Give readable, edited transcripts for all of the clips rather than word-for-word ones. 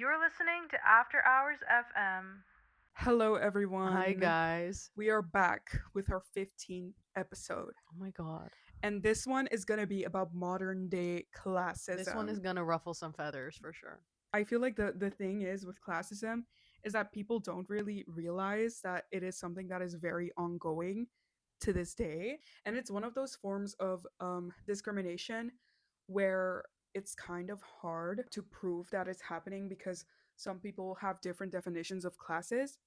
You're listening to After Hours FM. Hello, Hi everyone. guys. We are back with our 15th episode. Oh my god. And this one is going to be about modern day This one is classism. gonna ruffle some feathers for sure. I feel like the thing is with classism is that people don't really realize that it is something that is very ongoing to this day. And it's one of those forms of discrimination where it's kind of hard to prove that it's happening because some people have different definitions of classes.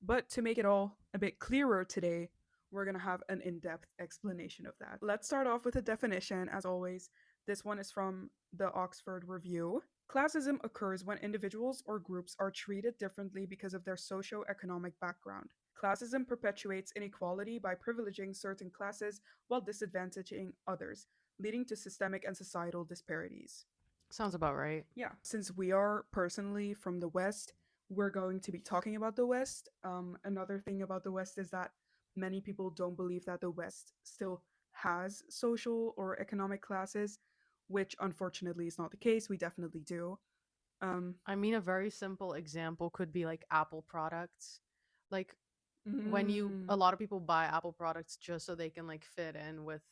But to make it all a bit clearer today, we're going to have an in depth explanation of that. Let's start off with a definition, as always. This one is from the Oxford Review. Classism occurs when individuals or groups are treated differently because of their socio-economic background. Classism perpetuates inequality by privileging certain classes while disadvantaging others, leading to systemic and societal disparities. Sounds about right. Yeah, since we are personally from the West, we're going to be talking about the West. Another thing about the West is that many people don't believe that the West still has social or economic classes, which unfortunately is not the case. We definitely do. Um, I mean, a very simple example could be like Apple products. Like a mm, lot of people buy Apple products just so they can like fit in with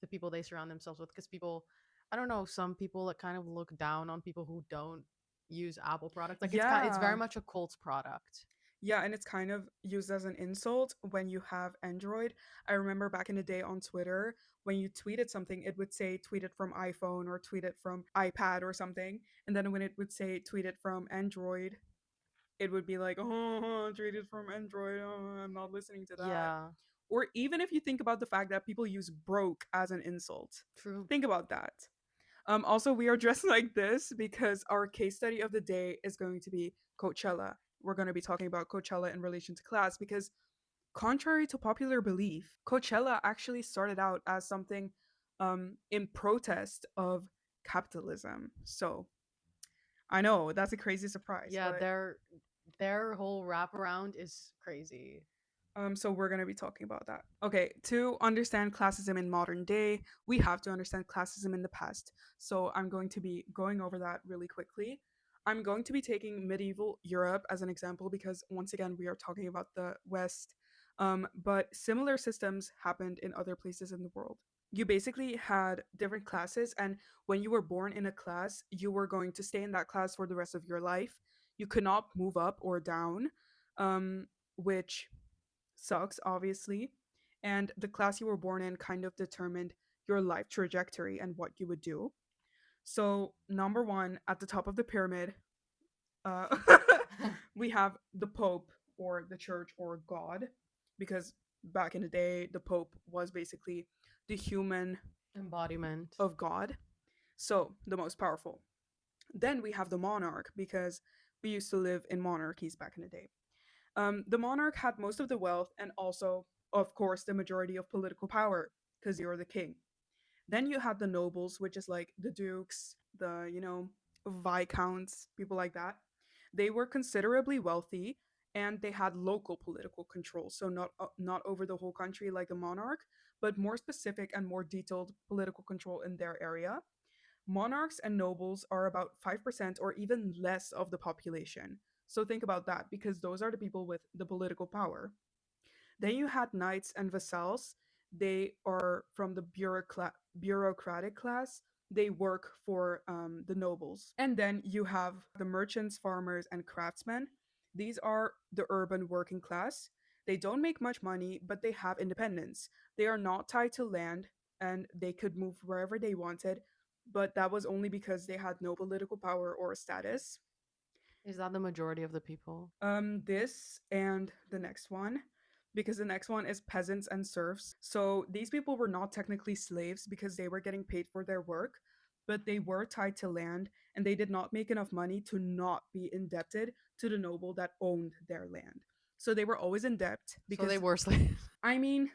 the people they surround themselves with. Because people, I don't know, some people that kind of look down on people who don't use Apple products. Like it's yeah, very much a cult product. yeah, and it's kind of used as an insult when you have Android. I remember back in the day on Twitter, when you tweeted something, it would say tweet it from iPhone or tweet it from iPad or something. And then when it would say tweet it from Android, it would be like, oh, tweet it from Android. Oh, I'm not listening to that. Yeah, Or even if you think about the fact that people use broke as an insult, true. think about that. Also, we are dressed like this because our case study of the day is going to be Coachella. We're going to be talking about Coachella in relation to class because, contrary to popular belief, Coachella actually started out as something in protest of capitalism. So I know that's a crazy surprise, Yeah, but their whole wraparound is crazy. so we're going to be talking about that. Okay, to understand classism in modern day, we have to understand classism in the past. So I'm going to be going over that really quickly. I'm going to be taking medieval Europe as an example because once again we are talking about the West. But similar systems happened in other places in the world. You basically had different classes, and when you were born in a class, you were going to stay in that class for the rest of your life. You could not move up or down, which sucks, obviously. And the class you were born in kind of determined your life trajectory and what you would do. So, number one, at the top of the pyramid, uh, we have the Pope or the church or God, because back in the day, the Pope was basically the human Embodiment. of God. So, the most powerful. Then we have the monarch, because we used to live in monarchies back in the day. The monarch had most of the wealth and also, of course, the majority of political power because you're the king. Then you had the nobles, which is like the dukes, the, viscounts, people like that. They were considerably wealthy and they had local political control. So not over the whole country like the monarch, but more specific and more detailed political control in their area. Monarchs and nobles are about 5% or even less of the population. So think about that because those are the people with the political power. Then you had knights and vassals. They are from the bureaucratic class. They work for the nobles. And then you have the merchants, farmers, and craftsmen. These are the urban working class. They don't make much money, but they have independence. They are not tied to land and they could move wherever they wanted, but that was only because they had no political power or status. Is that the majority of the people? This and the next one, because the next one is peasants and serfs. So these people were not technically slaves because they were getting paid for their work, but they were tied to land and they did not make enough money to not be indebted to the noble that owned their land. So they were always in debt So they because, were slaves I mean,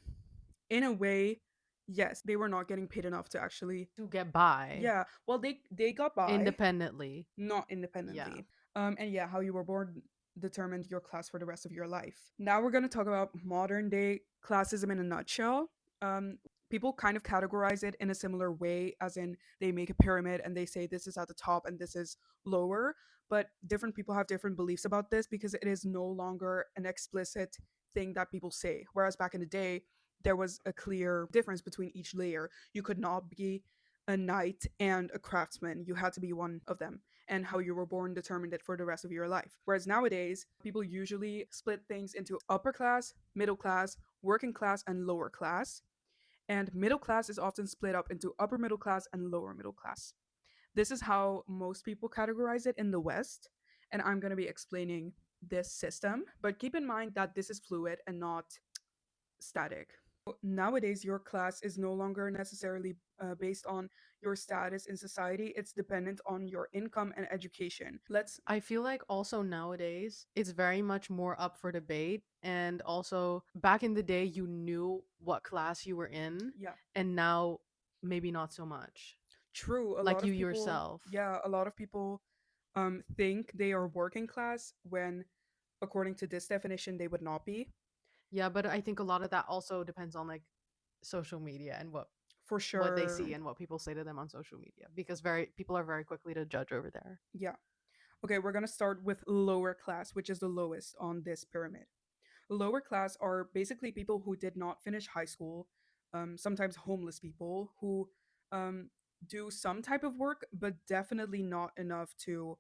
in a way, yes, they were not getting paid enough to actually. to get by Yeah, well, they got by, independently. not Yeah. independently. And yeah, how you were born determined your class for the rest of your life. Now we're going to talk about modern day classism in a nutshell. people kind of categorize it in a similar way, as in they make a pyramid and they say this is at the top and this is lower. But different people have different beliefs about this because it is no longer an explicit thing that people say. Whereas back in the day, there was a clear difference between each layer. You could not be a knight and a craftsman, you had to be one of them. And how you were born determined it for the rest of your life. Whereas nowadays, people usually split things into upper class, middle class, working class, and lower class. And middle class is often split up into upper middle class and lower middle class. This is how most people categorize it in the West, and I'm going to be explaining this system. But keep in mind that this is fluid and not static. Nowadays, your class is no longer necessarily based on your status in society, it's dependent on your income and education. Let's, I feel like also nowadays it's very much more up for debate. And also back in the day, you knew what class you were in, yeah, and now maybe not so much. true. A Like lot you of people, yourself. yeah, a lot of people think they are working class when, according to this definition, they would not be. Yeah, but I think a lot of that also depends on like social media and For what they see sure. and what people say to them on social media, because very people are very quickly to judge over there. Yeah. Okay, we're gonna start with lower class, which is the lowest on this pyramid. Lower class are basically people who did not finish high school, sometimes homeless people who um, do some type of work, but definitely not enough to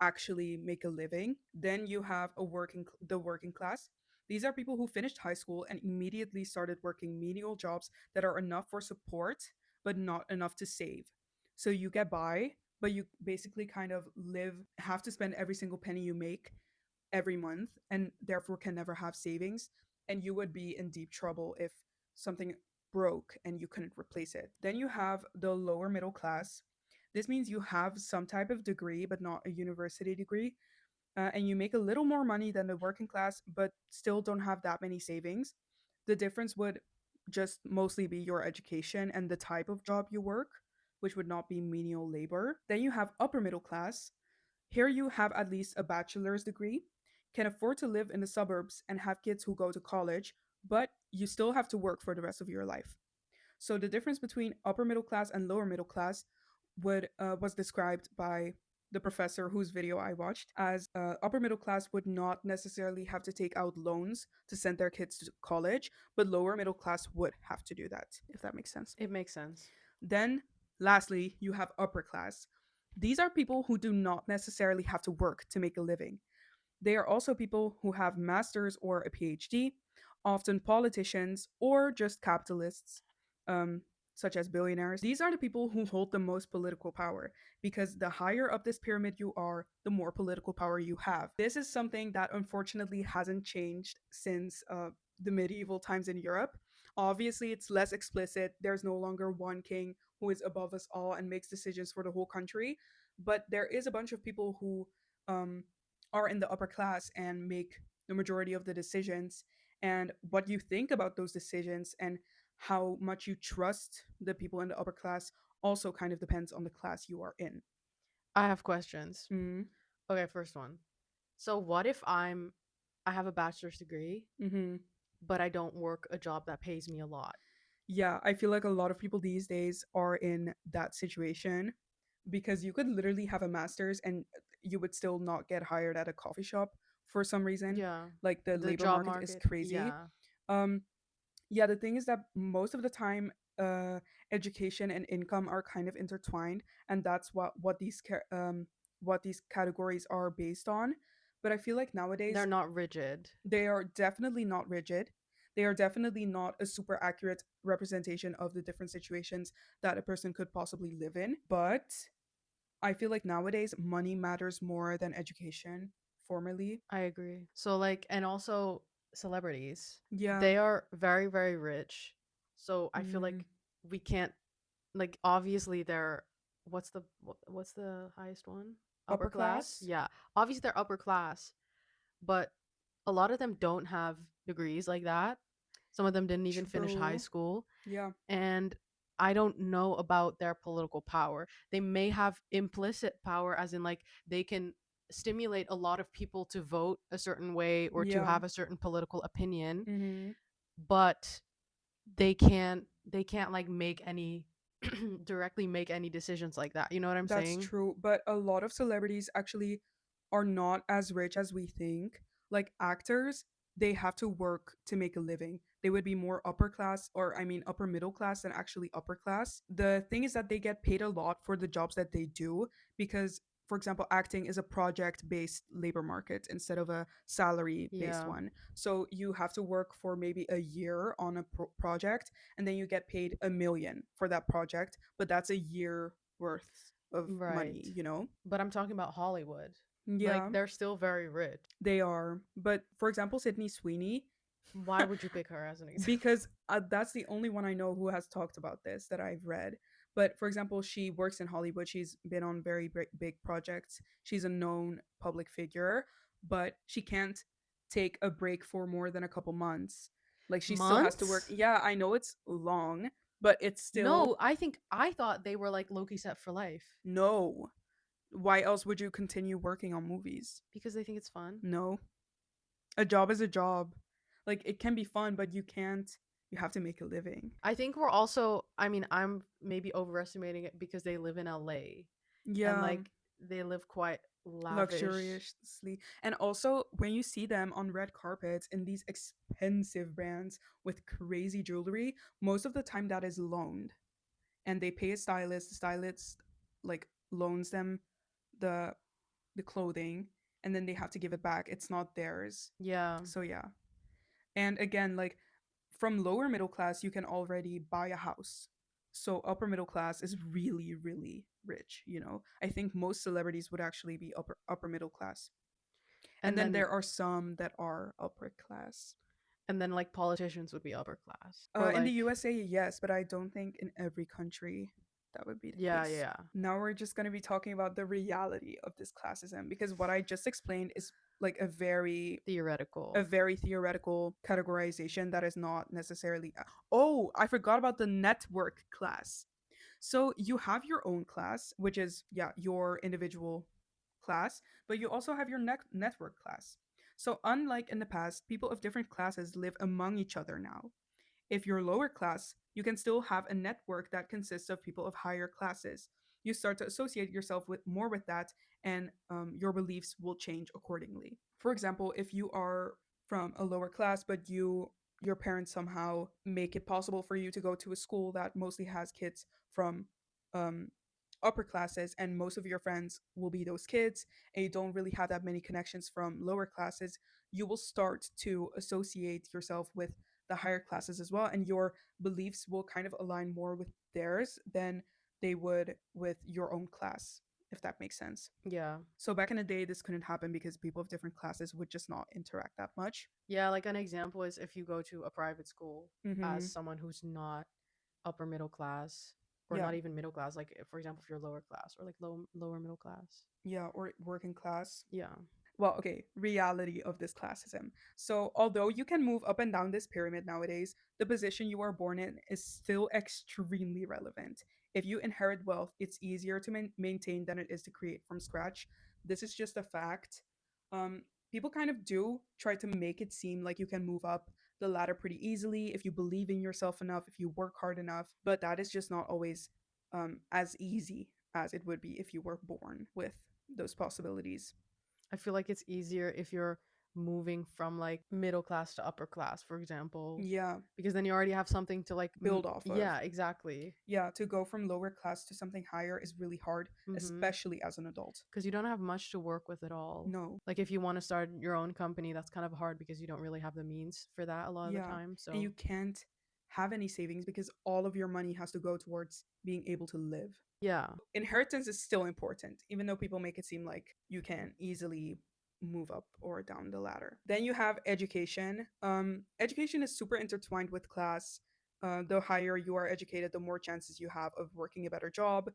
actually make a living. Then you have the working class. These are people who finished high school and immediately started working menial jobs that are enough for support, but not enough to save. So you get by, but you basically kind of have to spend every single penny you make every month and therefore can never have savings. And you would be in deep trouble if something broke and you couldn't replace it. Then you have the lower middle class. This means you have some type of degree, but not a university degree. And you make a little more money than the working class, but still don't have that many savings. The difference would just mostly be your education and the type of job you work, which would not be menial labor. Then you have upper middle class. Here you have at least a bachelor's degree, can afford to live in the suburbs, and have kids who go to college, but you still have to work for the rest of your life. So the difference between upper middle class and lower middle class would was described by the professor whose video I watched as upper middle class would not necessarily have to take out loans to send their kids to college, but lower middle class would have to do that, if that makes sense. It makes sense. Then, lastly, you have upper class. These are people who do not necessarily have to work to make a living. They are also people who have masters or a PhD, often politicians or just capitalists, um, such as billionaires. These are the people who hold the most political power because the higher up this pyramid you are, the more political power you have. This is something that unfortunately hasn't changed since the medieval times in Europe. Obviously, it's less explicit. There's no longer one king who is above us all and makes decisions for the whole country. But there is a bunch of people who um, are in the upper class and make the majority of the decisions. And what you think about those decisions and how much you trust the people in the upper class also kind of depends on the class you are in. I have questions. Mm-hmm. Okay, first one. So what if I have a bachelor's degree, Mm-hmm. but I don't work a job that pays me a lot? Yeah, I feel like a lot of people these days are in that situation because you could literally have a master's and you would still not get hired at a coffee shop for some reason. Yeah. Like the The labor job market is market. crazy. Yeah. Um, yeah, the thing is that most of the time, education and income are kind of intertwined, and that's what these categories are based on. But I feel like They're nowadays not rigid. they are definitely not rigid. They are definitely not a super accurate representation of the different situations that a person could possibly live in. But I feel like nowadays money matters more than education. Formerly, I agree. So like, and also celebrities. yeah. They are very very rich. So I feel Mm, like we can't, like, obviously they're, what's the highest one? Upper upper class? class, Yeah. Obviously they're upper class, but a lot of them don't have degrees like that. Some of them didn't even finish high true. school, Yeah, and I don't know about their political power. They may have implicit power, as in, like, they can stimulate a lot of people to vote a certain way or to yeah. have a certain political opinion, Mm-hmm. but they can't. they can't like make any directly make any decisions like that. You know what I'm That's saying? true, but a lot of celebrities actually are not as rich as we think. Like actors, they have to work to make a living. They would be more upper class, or I mean upper middle class than actually upper class. The thing is that they get paid a lot for the jobs that they do because, for example, acting is a project based labor market instead of a salary based Yeah. one. So you have to work for maybe a year on a project, and then you get paid 1 million for that project, but that's a year worth of Right. money, you know? But I'm talking about Hollywood. Like Yeah, they're still very rich. they are. But for example, Sydney Sweeney, Why would you pick her as an example? because that's the only one I know who has talked about this that I've read. But for example, she works in Hollywood. She's been on very big projects. She's a known public figure, but she can't take a break for more than a couple months. Like she still has to work. Months? Yeah, I know it's long, but it's still No, I thought they were like Loki set for life no. Why else would you continue working on movies? because they think it's fun. No. A job is a job. Like it can be fun, but you can't, you have to make a living. I think we're also, I mean, I'm maybe overestimating it because they live in LA and Yeah, like they live quite lavish. luxuriously. And also when you see them on red carpets in these expensive brands with crazy jewelry, most of the time that is loaned. And they pay a stylist, the stylist like loans them the the clothing, and then they have to give it back. It's not theirs. Yeah. So yeah. And again, like from lower middle class, you can already buy a house. So upper middle class is really, really rich. You know, I think most celebrities would actually be upper middle class, and And then then there are some that are upper class. like politicians would be upper class. Or In the like USA, yes, but I don't think in every country that would be the yeah, case. yeah. Now we're just going to be talking about the reality of this classism because what I just explained is like a Theoretical. very theoretical categorization that is not necessarily. Oh, I forgot about the network class. So you have your own class, which is, yeah, your individual class, but you also have your network class. So, unlike in the past, people of different classes live among each other now. If you're lower class, you can still have a network that consists of people of higher classes. You start to associate yourself with more with that, and your beliefs will change accordingly. For example, if you are from a lower class, but your parents somehow make it possible for you to go to a school that mostly has kids from um, upper classes, and most of your friends will be those kids, and you don't really have that many connections from lower classes, you will start to associate yourself with the higher classes as well, and your beliefs will kind of align more with theirs than they would with your own class, if that makes sense. Yeah. So back in the day, this couldn't happen because people of different classes would just not interact that much. Yeah, like an example is if you go to a private school as Mm-hmm. someone who's not upper middle class or Yeah, not even middle class, like for example, if you're lower class or like lower middle class. yeah, or working class. Yeah. Well, okay, reality of this classism. So, although you can move up and down this pyramid nowadays, the position you are born in is still extremely relevant. If you inherit wealth, it's easier to maintain than it is to create from scratch. This is just a fact. People kind of do try to make it seem like you can move up the ladder pretty easily if you believe in yourself enough, if you work hard enough, but that is just not always as easy as it would be if you were born with those possibilities. I feel like it's easier if you're moving from like middle class to upper class, for example, Yeah, because then you already have something to like build off of. yeah, exactly. Yeah, to go from lower class to something higher is really hard, Mhm. especially as an adult. Cuz you don't have much to work with at all. No. Like if you want to start your own company, that's kind of hard because you don't really have the means for that a lot of the Yeah. time. And you So, can't have any savings because all of your money has to go towards being able to live. yeah. Inheritance is still important, even though people make it seem like you can easily move up or down the ladder. Then you have education. Education is super intertwined with class. The higher you are educated, the more chances you have of working a better job,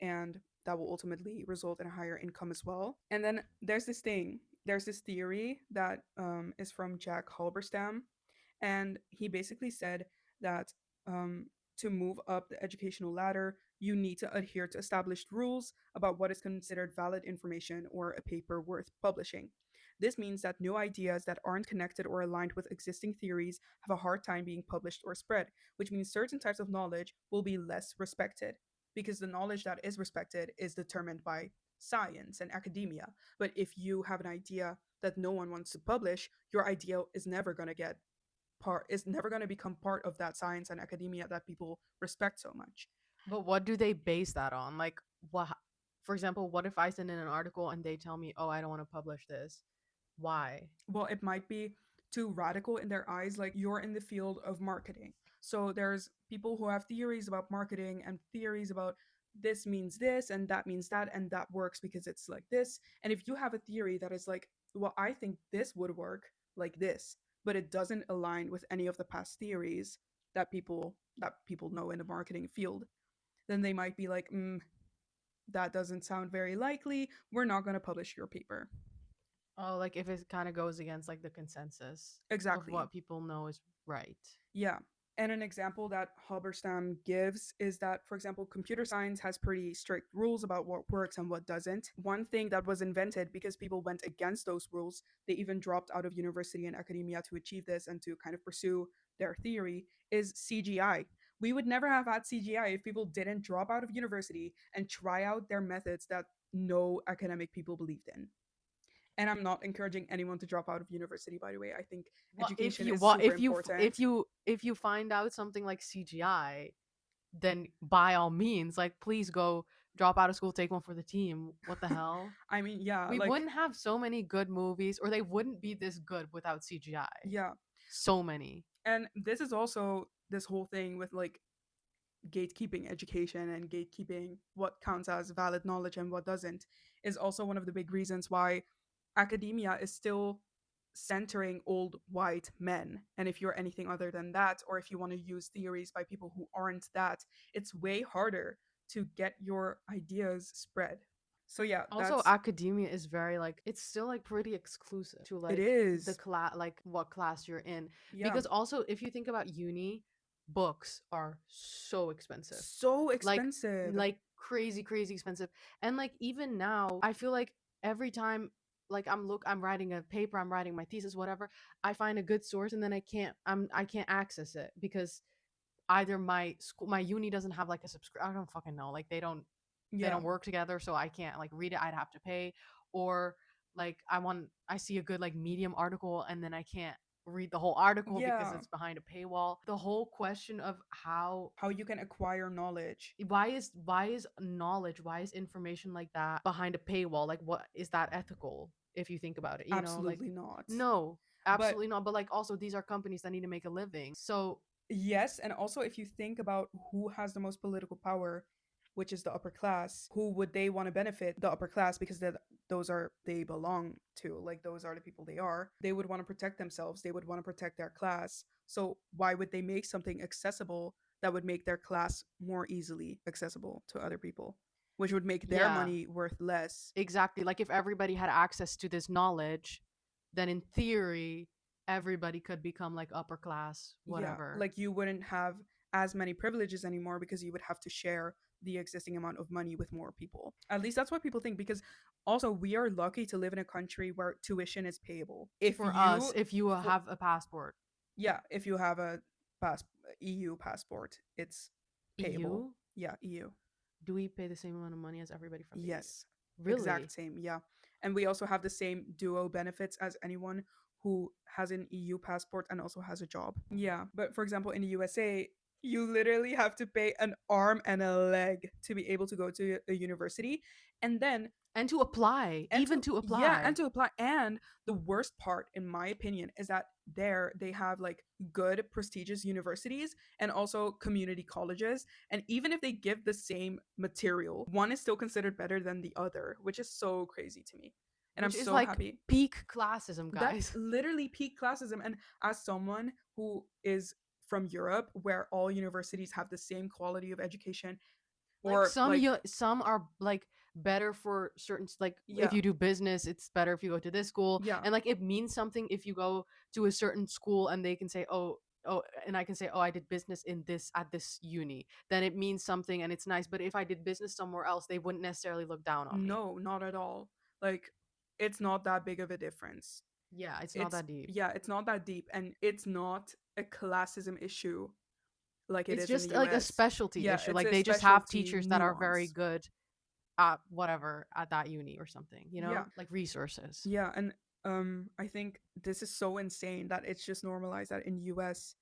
and that will ultimately result in a higher income as well. And then there's this theory that is from Jack Halberstam, and he basically said that to move up the educational ladder, you need to adhere to established rules about what is considered valid information or a paper worth publishing. This means that new ideas that aren't connected or aligned with existing theories have a hard time being published or spread, which means certain types of knowledge will be less respected because the knowledge that is respected is determined by science and academia. But if you have an idea that no one wants to publish, your idea is never going to become part of that science and academia that people respect so much. But what do they base that on? Like, what? For example, what if I send in an article and they tell me, "Oh, I don't want to publish this." Why? Well, it might be too radical in their eyes. Like, you're in the field of marketing, so there's people who have theories about marketing and theories about this means this and that means that and that works because it's like this. And if you have a theory that is like, well, I think this would work like this, but it doesn't align with any of the past theories that people know in the marketing field, then they might be like, that doesn't sound very likely, we're not going to publish your paper. Oh, like if it kind of goes against like the consensus of Exactly. what people know is right. Yeah. And an example that Halberstam gives is that, for example, computer science has pretty strict rules about what works and what doesn't. One thing that was invented because people went against those rules, they even dropped out of university and academia to achieve this and to kind of pursue their theory, is CGI. We would never have had CGI if people didn't drop out of university and try out their methods that no academic people believed in. And I'm not encouraging anyone to drop out of university, by the way. I think education is super important. If you find out something like CGI, then by all means, like please go drop out of school, take one for the team. What the hell? I mean, yeah, We like, wouldn't have so many good movies, or they wouldn't be this good without CGI. yeah. So many. And this is also this whole thing with like gatekeeping education and gatekeeping what counts as valid knowledge and what doesn't, is also one of the big reasons why academia is still centering old white men. And if you're anything other than that, or if you want to use theories by people who aren't that, it's way harder to get your ideas spread. So yeah, Also, that's academia is very like it's still like pretty exclusive to it like the is. class, like what class you're in. Yeah. Because also, if you think about uni, books are so expensive, So like expensive. crazy expensive. And like even now, I feel like every time like I'm writing a paper, I'm writing my thesis, whatever, I find a good source and then I can't access it because either my uni doesn't have like a subscription. I don't fucking know, like they Yeah. don't work together, so I can't like read it, I'd have to pay. Or like I see a good like Medium article and then I can't read the whole article because Yeah. it's behind a paywall. The whole question of how How you can acquire knowledge. why is knowledge, why is information like that behind a paywall? Like what is that ethical if you think about it, you know? Like Absolutely not. no, But absolutely not. But like also these are companies that need to make a living, so yes, and also if you think about who has the most political power, which is the upper class, who would they want to benefit? The upper class, because those are they belong to, like those are the people they are. They would want to protect themselves, they would want to protect their class. So why would they make something accessible that would make their class more easily accessible to other people, which would make their yeah. money worth less? Exactly. Like if everybody had access to this knowledge, then in theory, everybody could become like upper class, Yeah, whatever. like you wouldn't have as many privileges anymore because you would have to share the existing amount of money with more people. At least that's what people think, because also we are lucky to live in a country where tuition is payable. If For you us, if you for, have a passport. yeah, if you have a pass EU passport, it's payable. EU, Yeah, EU. do we pay the same amount of money as everybody from the EU? Yes. Really? Exact same, yeah. And we also have the same duo benefits as anyone who has an EU passport and also has a job. Yeah, but for example, in the USA, you literally have to pay an arm and a leg to be able to go to a university. And then And to apply, and even to to yeah, and apply. to apply. And the worst part in my opinion is that there they have like good prestigious universities and also community colleges, and even if they give the same material, one is still considered better than the other, which is so crazy to me. And I'm Which is so like happy. peak classism, That's guys. literally peak classism. And as someone who is from Europe, where all universities have the same quality of education, Like or like some are like better for certain like if yeah, you do business, it's better if you go to this school. yeah, And like it means something if you go to a certain school and they can say, oh, and I can say, oh, I did business in this at this uni, then it means something and it's nice. But if I did business somewhere else, they wouldn't necessarily look down on me. no, not at all. Like it's not that big of a difference. Yeah, it's not that deep. Yeah, it's not that deep, and it's not a classism issue like it It's is in the just like a US. specialty Yeah, issue. it's Like a they just have specialty teachers that are very nuance. good at whatever at that uni or something, Yeah. like resources. Yeah, and I think this is so insane that it's just normalized that in US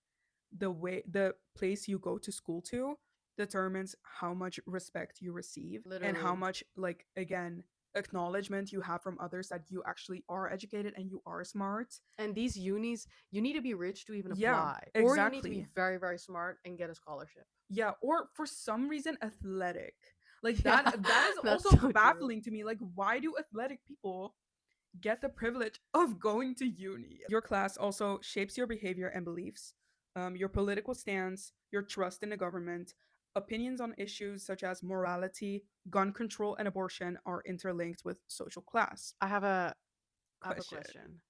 the place you go to school to determines how much respect you receive and how Literally. much, like, again, acknowledgement you have from others that you actually are educated and you are smart. And these unis, you need to be rich to even Yeah, apply, or you need to be exactly. very, very smart and get a scholarship. Yeah, or for some reason athletic. Like Yeah, that is that's also so true. baffling to me. Like, why do athletic people get the privilege of going to uni? Your class also shapes your behavior and beliefs, your political stance, your trust in the government. Opinions on issues such as morality, gun control, and abortion are interlinked with social class. I have a I have a Question. question,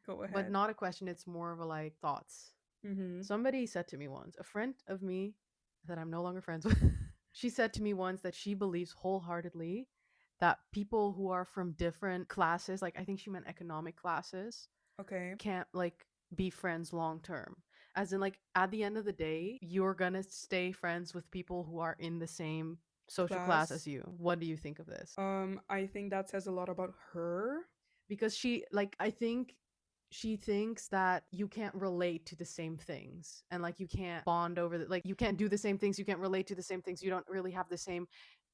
Go but ahead. not a question. It's more of a like thoughts. Mm-hmm. Somebody said to me once, a friend of me that I'm no longer friends with, she said to me once that she believes wholeheartedly that people who are from different classes, like I think she meant economic classes, Okay. can't like be friends long term. As in, like, at the end of the day, you're gonna stay friends with people who are in the same social class as Class. you. What do you think of this? I think that says a lot about her. Because she, like, I think she thinks that you can't relate to the same things, and like you can't bond over the, like you can't do the same things, you can't relate to the same things, you don't really have the same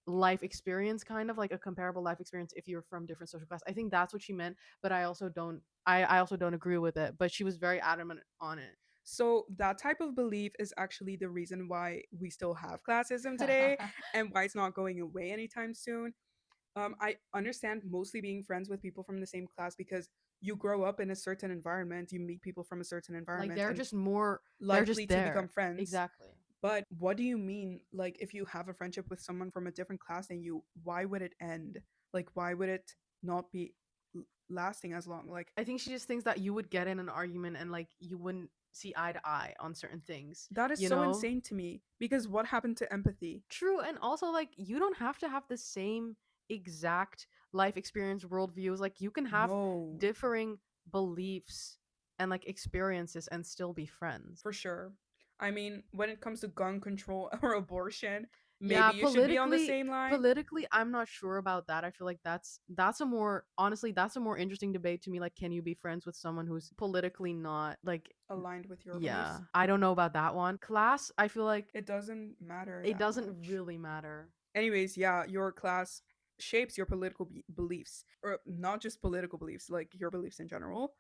life experience, kind of like a comparable life experience if you're from different social class. I think that's what she meant, but I also don't agree with it, but she was very adamant on it. So that type of belief is actually the reason why we still have classism today and why it's not going away anytime soon. I understand mostly being friends with people from the same class because you grow up in a certain environment, you meet people from a certain Like environment, they're and just more, they're likely just to become there. friends. Exactly. But what do you mean, like, if you have a friendship with someone from a different class than you, why would it end? Like, why would it not be lasting as long? Like, I think she just thinks that you would get in an argument and like you wouldn't see eye to eye on certain things, that is you so know? insane to me because what happened to empathy? True, and also like you don't have to have the same exact life experience, worldviews. Like you can have No. differing beliefs and like experiences and still be friends. For sure. I mean, when it comes to gun control or abortion, Yeah, maybe you should be on the same line. politically I'm not sure about that. I feel like that's a more, honestly, that's a more interesting debate to me. Like, can you be friends with someone who's politically not like, Aligned with your yeah, beliefs. I don't know about that one. Class, I feel like It doesn't matter it that doesn't much. really matter. Anyways, yeah, your class shapes your political beliefs, or not just political beliefs, like your beliefs in general.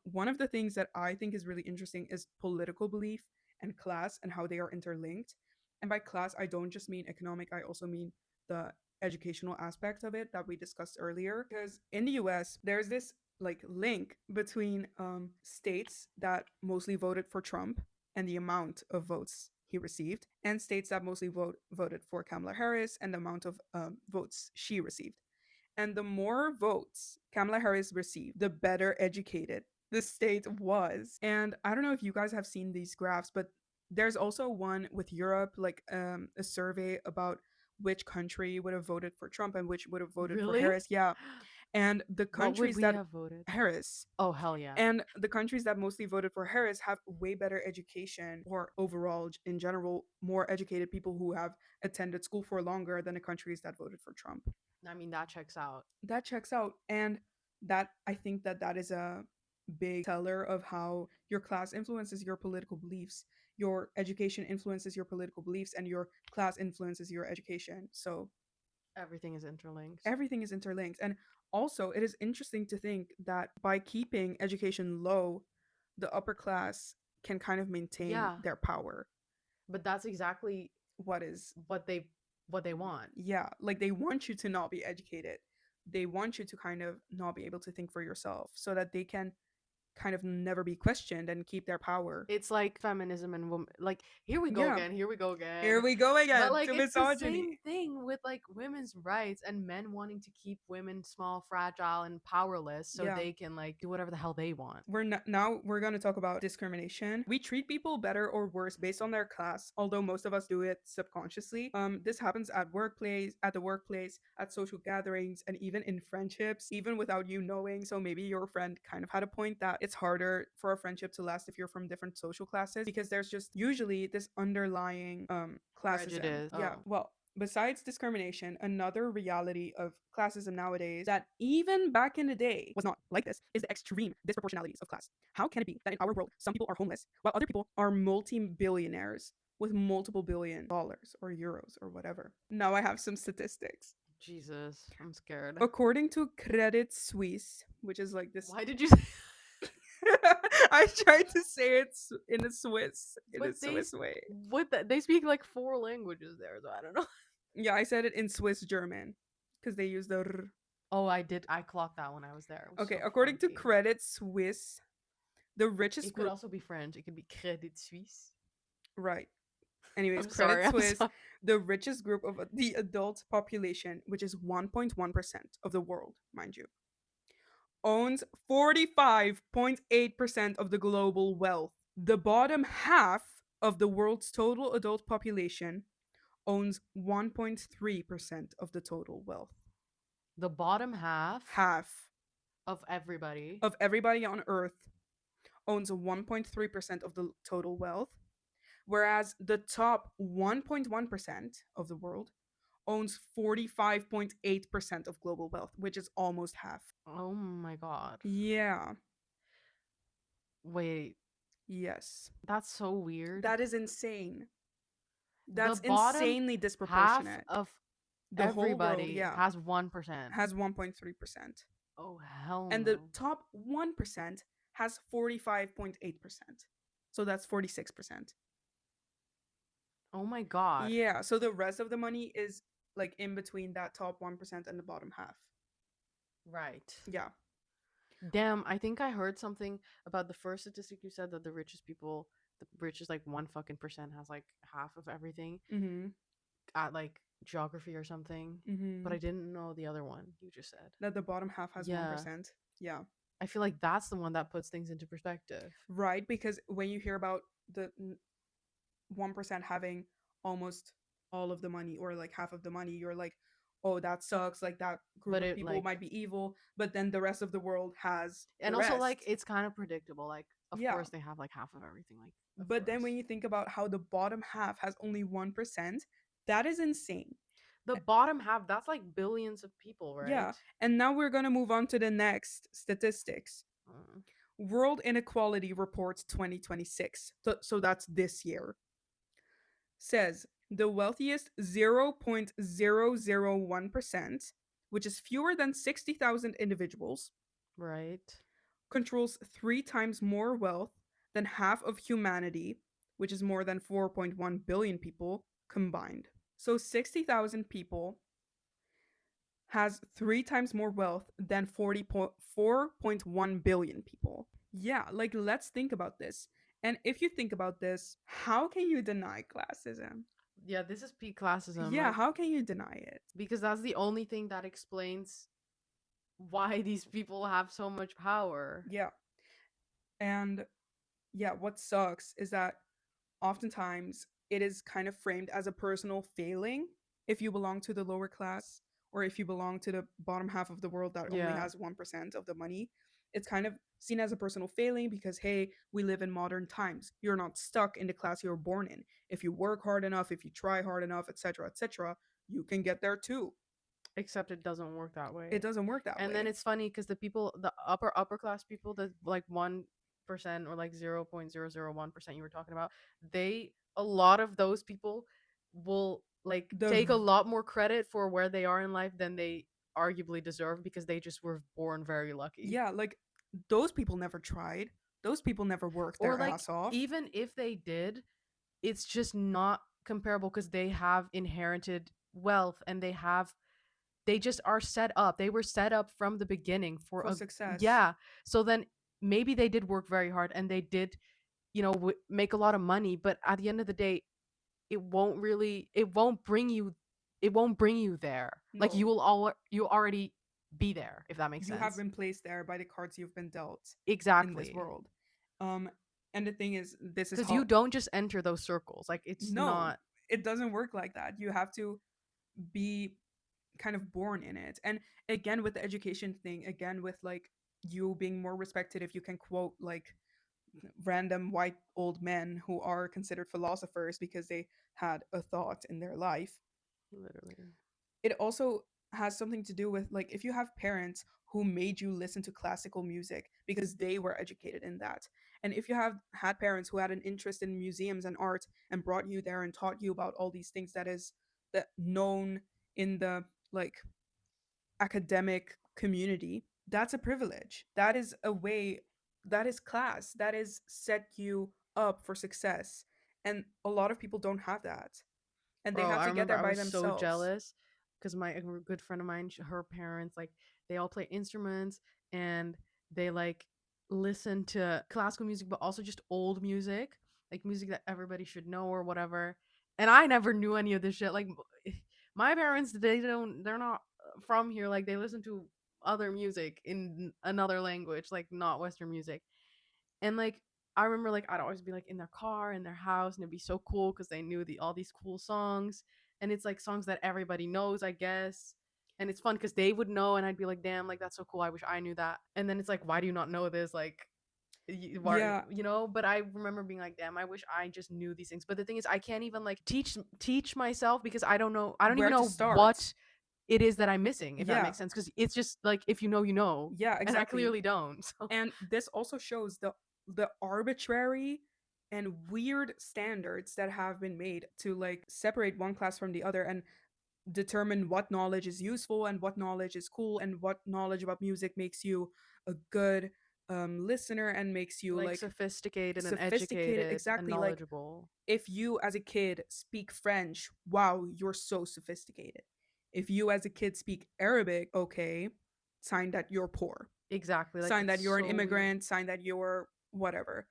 One of the things that I think is really interesting is political belief and class and how they are interlinked. And by class, I don't just mean economic, I also mean the educational aspect of it that we discussed earlier. Because in the US, there's this like link between states that mostly voted for Trump and the amount of votes he received, and states that mostly voted for Kamala Harris and the amount of votes she received. And the more votes Kamala Harris received, the better educated the state was. And I don't know if you guys have seen these graphs, but there's also one with Europe, like a survey about which country would have voted for Trump and which would have voted for Really? Harris. Yeah. And the What would countries we that have voted? Harris, Oh, hell yeah. and the countries that mostly voted for Harris have way better education, or overall, in general, more educated people who have attended school for longer than the countries that voted for Trump. I mean, that checks out. That checks out. And that, I think that that is a big teller of how your class influences your political beliefs. Your education influences your political beliefs, and your class influences your education. So Everything is interlinked. everything is interlinked. And also, it is interesting to think that by keeping education low, the upper class can kind of maintain Yeah, their power. but that's exactly What is, what they what they want. yeah, like they want you to not be educated. They want you to kind of not be able to think for yourself so that they can kind of never be questioned and keep their power. It's like feminism and woman. Like, here we go Yeah. again. Here we go again. Here we go again But like, to it's the misogyny. same thing with like women's rights and men wanting to keep women small, fragile, and powerless so Yeah. they can like do whatever the hell they want. Now we're going to talk about discrimination. We treat people better or worse based on their class, although most of us do it subconsciously. This happens at the workplace, at social gatherings, and even in friendships, even without you knowing. So maybe your friend kind of had a point that it's harder for a friendship to last if you're from different social classes, because there's just usually this underlying classism. Prejudice. Yeah. Oh. Well, besides discrimination, another reality of classism nowadays that even back in the day was not like this is the extreme disproportionalities of class. How can it be that in our world some people are homeless while other people are multi-billionaires with multiple $billion or euros or whatever? Now I have some statistics. Jesus, I'm scared. According to Credit Suisse, which is like this Why did you say I tried to say it in a Swiss way. what they speak like 4 languages there, so I don't know. Yeah, I said it in Swiss German because they use the r. Oh, I did. I clocked that when I was there. It was Okay, so according to funky. Credit Suisse, the richest It could group. also be French. It could be Credit Suisse. Right. Anyways, I'm Credit sorry. I'm Suisse, sorry. the richest group of the adult population, which is 1.1% of the world, mind you, owns 45.8% of the global wealth. The bottom half of the world's total adult population owns 1.3% of the total wealth. The bottom half Half of everybody. of everybody on earth owns 1.3% of the total wealth, whereas the top 1.1% of the world owns 45.8% of global wealth, which is almost half. Oh my god. Yeah. Wait, Yes. that's so weird. That is insane. That's the bottom insanely half disproportionate. of The whole world, everybody yeah, has 1%. has 1.3%. Oh hell And no. the top 1% has 45.8%. So that's 46%. Oh my god. Yeah, so the rest of the money is like in between that top 1% and the bottom half. Right. Yeah. Damn, I think I heard something about the first statistic you said that the richest people, the richest like 1 fucking percent has like half of everything Mhm. at like geography or something. Mhm. But I didn't know the other one you just said. That the bottom half has Yeah. 1%. Yeah. I feel like that's the one that puts things into perspective. Right, because when you hear about the 1% having almost all of the money or like half of the money, you're like, oh, that sucks. Like that group But of it people like, might be evil, but then the rest of the world has the and also like rest. it's kind of predictable. Like of Yeah. course they have like half of everything. Like of But then course. when you think about how the bottom half has only 1%, that is insane. The bottom half, that's like billions of people, right? Yeah. And now we're going to move on to the next statistics. Mm. World Inequality Reports 2026. So that's this year. Says the wealthiest 0.001%, which is fewer than 60,000 individuals, Right. controls 3 times more wealth than half of humanity, which is more than 4.1 billion people combined. So 60,000 people has 3 times more wealth than 4.1 billion people. Yeah, like let's think about this. And if you think about this, how can you deny classism? Yeah, this is peak classism. Yeah, like, how can you deny it? because that's the only thing that explains why these people have so much power. Yeah. And yeah, what sucks is that oftentimes it is kind of framed as a personal failing if you belong to the lower class or if you belong to the bottom half of the world that only Yeah. has 1% of the money. It's kind of seen as a personal failing because, hey, we live in modern times. You're not stuck in the class you were born in. If you work hard enough, if you try hard enough, etc., you can get there too. Except it doesn't work that way. It doesn't work that way. And then it's funny because the people, the upper class people, that like 1% or like 0.001% you were talking about, a lot of those people will like take a lot more credit for where they are in life than they arguably deserve because they just were born very lucky. Yeah, like those people never tried. Those people never worked their Or like ass off. even if they did, it's just not comparable because they have inherited wealth and they just are set up. They were set up from the beginning for success. Yeah. So then maybe they did work very hard and they did, make a lot of money, but at the end of the day, it won't bring you there. Like No, you already be there, if that makes you have sense. been placed there by the cards you've been dealt in this Exactly. world. Um, and the thing is, this is Because you how. don't just enter those circles. Like it's No, not. it doesn't work like that. You have to be kind of born in it. And again, with the education thing, again, with like you being more respected if you can quote like random white old men who are considered philosophers because they had a thought in their life. Literally. It also has something to do with like if you have parents who made you listen to classical music because they were educated in that, and if you have had parents who had an interest in museums and art and brought you there and taught you about all these things that is that known in the like academic community, that's a privilege. That is a way, that is class, that is set you up for success. And a lot of people don't have that. And they Bro, have I to get remember there I by was so themselves. jealous because my good friend of mine, her parents, like, they all play instruments and they like listen to classical music, but also just old music, like music that everybody should know or whatever. And I never knew any of this shit. Like, my parents, they're not from here. Like, they listen to other music in another language, like not Western music. And like I remember like I'd always be like in their car, in their house, and it'd be so cool because they knew all these cool songs. And it's like songs that everybody knows, I guess. And it's fun because they would know, and I'd be like, damn, like that's so cool. I wish I knew that. And then it's like, why do you not know this? Like, Yeah, but I remember being like, damn, I wish I just knew these things. But the thing is, I can't even like teach myself because I don't know. I don't even where to know start. what it is that I'm missing, if that Yeah, makes sense. Because it's just like, if you know, you know. yeah, And I exactly. clearly don't. So And this also shows the arbitrary and weird standards that have been made to like separate one class from the other and determine what knowledge is useful and what knowledge is cool and what knowledge about music makes you a good listener and makes you like like sophisticated and sophisticated. educated and Exactly, like knowledgeable. if you as a kid speak French, wow, you're so sophisticated. If you as a kid speak Arabic, okay, sign that you're poor, Exactly. Like sign it's that you're an so weird. immigrant, sign that you're whatever.